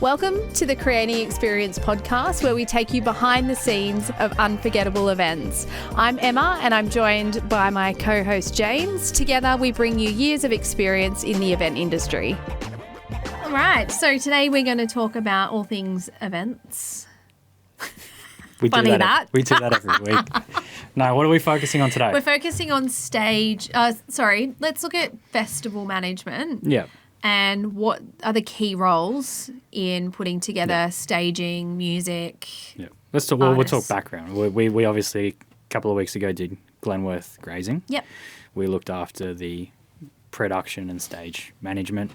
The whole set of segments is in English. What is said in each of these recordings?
Welcome to the Creating Experience podcast, where we take you behind the scenes of unforgettable events. I'm Emma and I'm joined by my co-host James. Together we bring you years of experience in the event industry. All right, so today we're going to talk about all things events. We do that every week. No, what are we focusing on today? We're focusing on let's look at festival management. Yeah. And what are the key roles in putting together staging, music? Yeah, we'll talk background. We obviously a couple of weeks ago did Glenworth Grazing. Yep. We looked after the production and stage management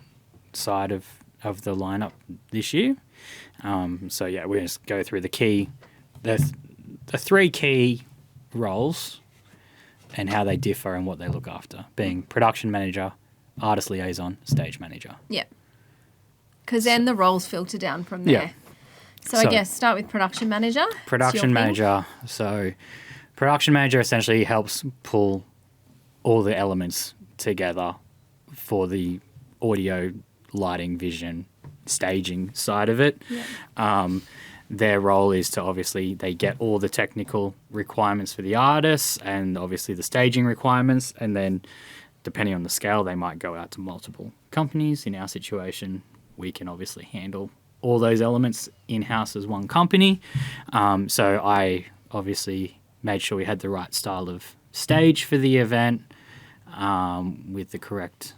side of the lineup this year. So yeah, we're just go through the three key roles and how they differ and what they look after, being production manager, artist liaison, stage manager. Yeah. Because then the roles filter down from there. Yeah. So I guess start with production manager. Production manager. So production manager essentially helps pull all the elements together for the audio, lighting, vision, staging side of it. Yeah. Their role is to obviously they get all the technical requirements for the artists and obviously the staging requirements, and then depending on the scale, they might go out to multiple companies. In our situation, we can obviously handle all those elements in-house as one company. So I obviously made sure we had the right style of stage for the event with the correct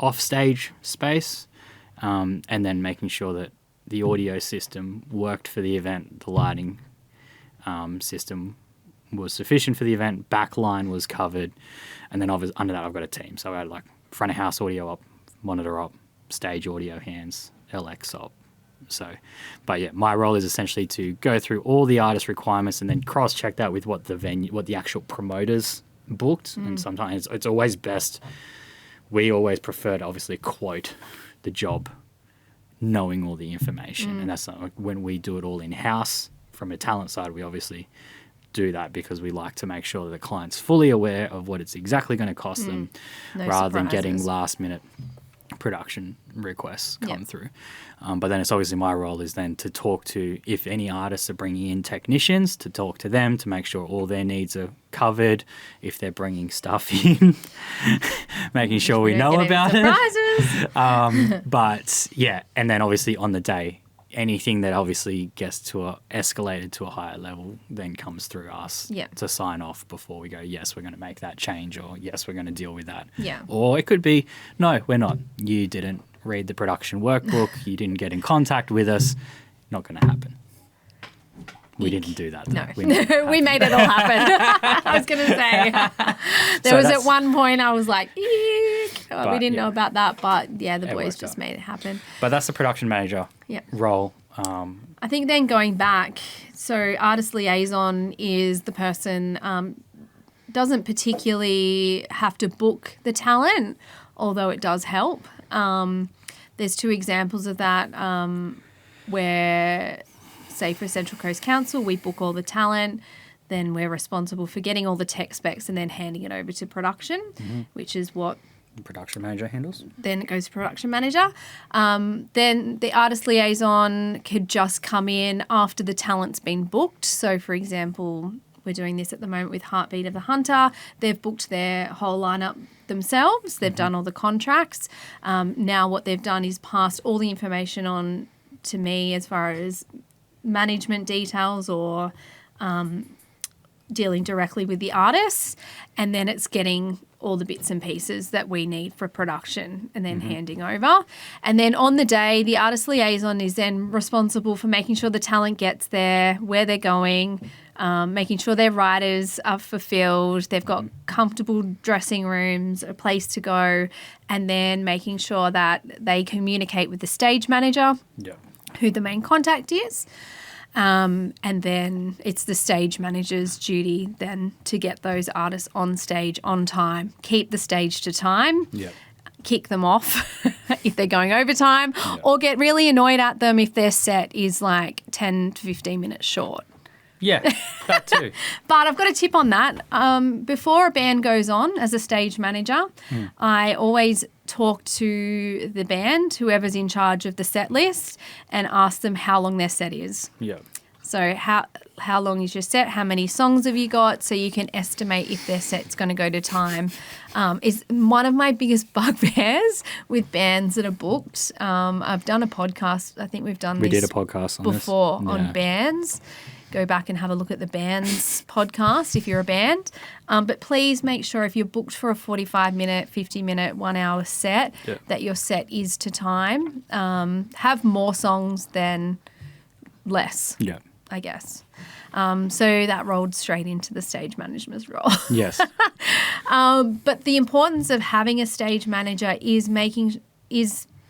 off-stage space, and then making sure that the audio system worked for the event, the lighting system was sufficient for the event, backline was covered, and then under that I've got a team. So I had like front of house audio up, monitor up, stage audio hands, LX up. But yeah, my role is essentially to go through all the artist requirements and then cross-check that with what the actual promoters booked. And sometimes it's always best, we always prefer to obviously quote the job, knowing all the information. And that's like when we do it all in-house. From a talent side, we obviously do that because we like to make sure that the client's fully aware of what it's exactly going to cost them, rather than getting last-minute production requests come through. But then it's obviously my role is then to talk to, if any artists are bringing in technicians, to talk to them to make sure all their needs are covered. If they're bringing stuff in, making sure we know about it. But yeah, and then obviously on the day, anything that obviously gets escalated to a higher level then comes through us to sign off before we go, yes, we're going to make that change, or yes, we're going to deal with that. Yeah. Or it could be, no, we're not. You didn't read the production workbook. You didn't get in contact with us. Not going to happen. We didn't do that. No, we made it all happen. I was going to say. There was at one point I was like, eek. We didn't know about that, but yeah, the boys just made it happen. But that's the production manager role. I think then going back, so artist liaison is the person doesn't particularly have to book the talent, although it does help. There's two examples of that where, say for Central Coast Council, we book all the talent, then we're responsible for getting all the tech specs and then handing it over to production, which is what the production manager handles. Then it goes to production manager. Then the artist liaison could just come in after the talent's been booked. So, for example, we're doing this at the moment with Heartbeat of the Hunter. They've booked their whole lineup themselves. They've done all the contracts. Now what they've done is passed all the information on to me as far as management details or dealing directly with the artists, and then it's getting all the bits and pieces that we need for production and then handing over. And then on the day, the artist liaison is then responsible for making sure the talent gets there, where they're going, making sure their riders are fulfilled, they've got comfortable dressing rooms, a place to go, and then making sure that they communicate with the stage manager, who the main contact is. And then it's the stage manager's duty then to get those artists on stage on time, keep the stage to time, kick them off if they're going overtime, or get really annoyed at them if their set is like 10 to 15 minutes short. Yeah, that too. But I've got a tip on that. Before a band goes on as a stage manager, I always talk to the band, whoever's in charge of the set list, and ask them how long their set is. Yeah. So how long is your set? How many songs have you got? So you can estimate if their set's going to go to time. Is one of my biggest bugbears with bands that are booked. I've done a podcast. I think we did a podcast on before this. on bands. Go back and have a look at the band's podcast if you're a band. But please make sure if you're booked for a 45-minute, 50-minute, 1 hour set, that your set is to time. Have more songs than less. Yeah. I guess. So that rolled straight into the stage management's role. Yes. But the importance of having a stage manager is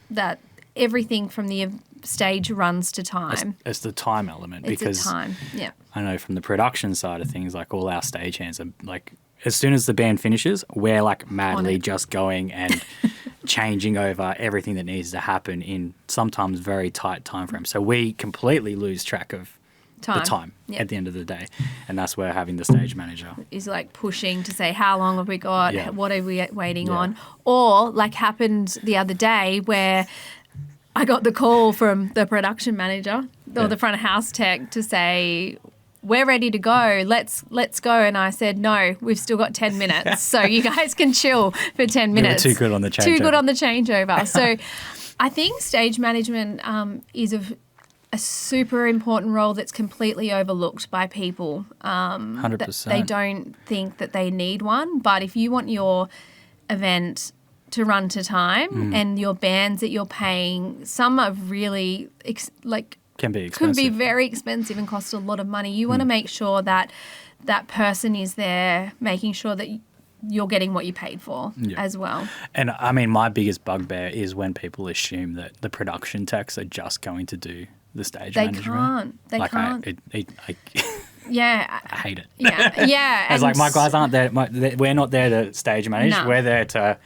that everything from the stage runs to time. It's the time element. It's because a time, yeah. I know from the production side of things, like all our stagehands are like, as soon as the band finishes, we're like madly just going and changing over everything that needs to happen in sometimes very tight time frames. So we completely lose track of the time at the end of the day. And that's where having the stage manager is like pushing to say, how long have we got? Yeah. What are we waiting on? Or like happened the other day where I got the call from the production manager or the front of house tech to say, we're ready to go. Let's go. And I said, no, we've still got 10 minutes. So you guys can chill for 10 minutes. Too good on the changeover. So I think stage management is a super important role that's completely overlooked by people. 100%. They don't think that they need one. But if you want your event to run to time and your bands that you're paying, some are really can be expensive. Could be very expensive and cost a lot of money. You want to make sure that that person is there, making sure that you're getting what you paid for as well. And I mean, my biggest bugbear is when people assume that the production techs are just going to do the stage management. They can't. I hate it. Yeah. It's like my guys aren't there. We're not there to stage manage. No. We're there to,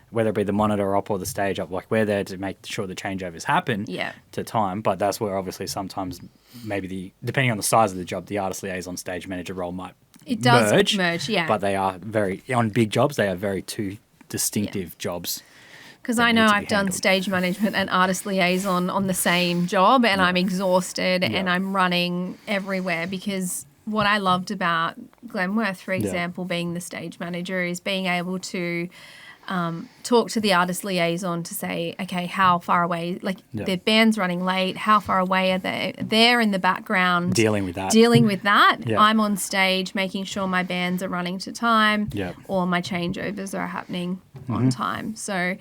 whether it be the monitor up or the stage up, like we're there to make sure the changeovers happen to time. But that's where obviously sometimes maybe depending on the size of the job, the artist liaison stage manager role might merge. Yeah. But they are on big jobs, they are very two distinctive jobs. Because I know I've done stage management and artist liaison on the same job and I'm exhausted and I'm running everywhere because what I loved about Glenworth, for example, being the stage manager is being able to talk to the artist liaison to say, okay, how far away, their band's running late, how far away are they? They're in the background. Dealing with that. Yeah. I'm on stage making sure my bands are running to time or my changeovers are happening on time. So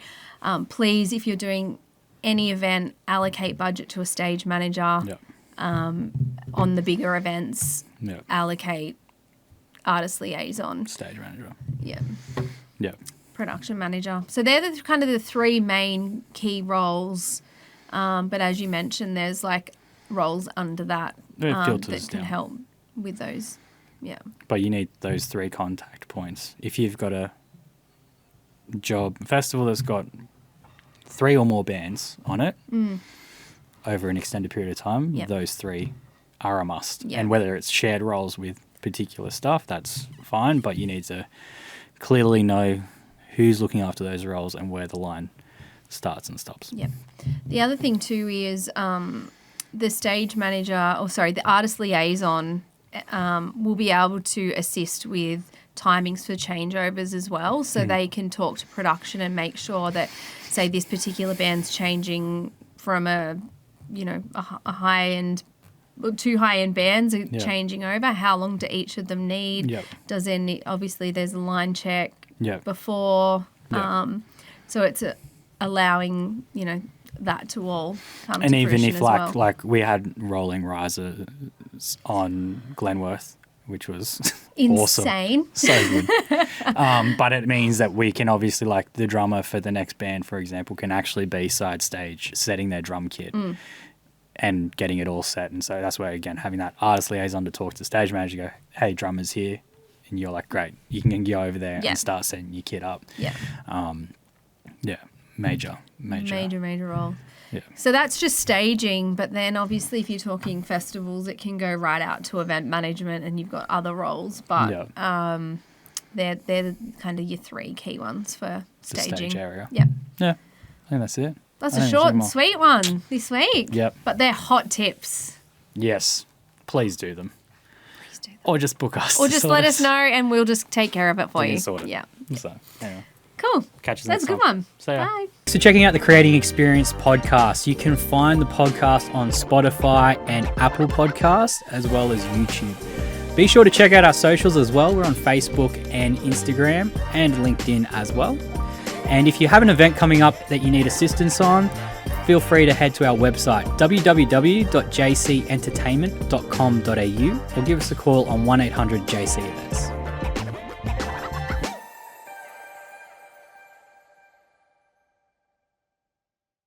please, if you're doing any event, allocate budget to a stage manager. On the bigger events, allocate artist liaison. Stage manager. Yeah. Production manager. So they're kind of the three main key roles. But as you mentioned, there's like roles under that that can help with those. Yeah. But you need those 3 contact points. If you've got a festival that's got 3 or more bands on it over an extended period of time, those 3 are a must. And whether it's shared roles with particular stuff, that's fine. But you need to clearly know who's looking after those roles and where the line starts and stops. Yeah. The other thing too is the stage manager, the artist liaison will be able to assist with timings for changeovers as well. So they can talk to production and make sure that, say, this particular band's changing from a high-end, 2 high-end bands are changing over. How long do each of them need? Does there need, obviously there's a line check before. So it's allowing, that to all come and to even if like we had rolling risers on Glenworth, which was insane. Awesome. So good. But it means that we can obviously, like the drummer for the next band, for example, can actually be side stage setting their drum kit and getting it all set. And so that's where, again, having that artist liaison to talk to the stage manager, go, hey, drummer's here. And you're like, great, you can go over there and start setting your kit up. Yeah. Major role. Yeah. So that's just staging, but then obviously if you're talking festivals, it can go right out to event management and you've got other roles, but they're kind of your 3 key ones for The staging. stage area. Yep. Yeah, I think that's it. That's I a think short there's and more. sweet one this week. Yep. But they're hot tips. Yes, please do them. Please do that. Or just book us. Or to just sort let us know and we'll just take care of it for We can you. sort it. Yeah. So, anyway. Cool. Catch you That's next a good time. one. See ya. Bye. So checking out the Creating Experience podcast. You can find the podcast on Spotify and Apple Podcasts, as well as YouTube. Be sure to check out our socials as well. We're on Facebook and Instagram and LinkedIn as well. And if you have an event coming up that you need assistance on, feel free to head to our website, www.jcentertainment.com.au, or give us a call on 1-800-JC.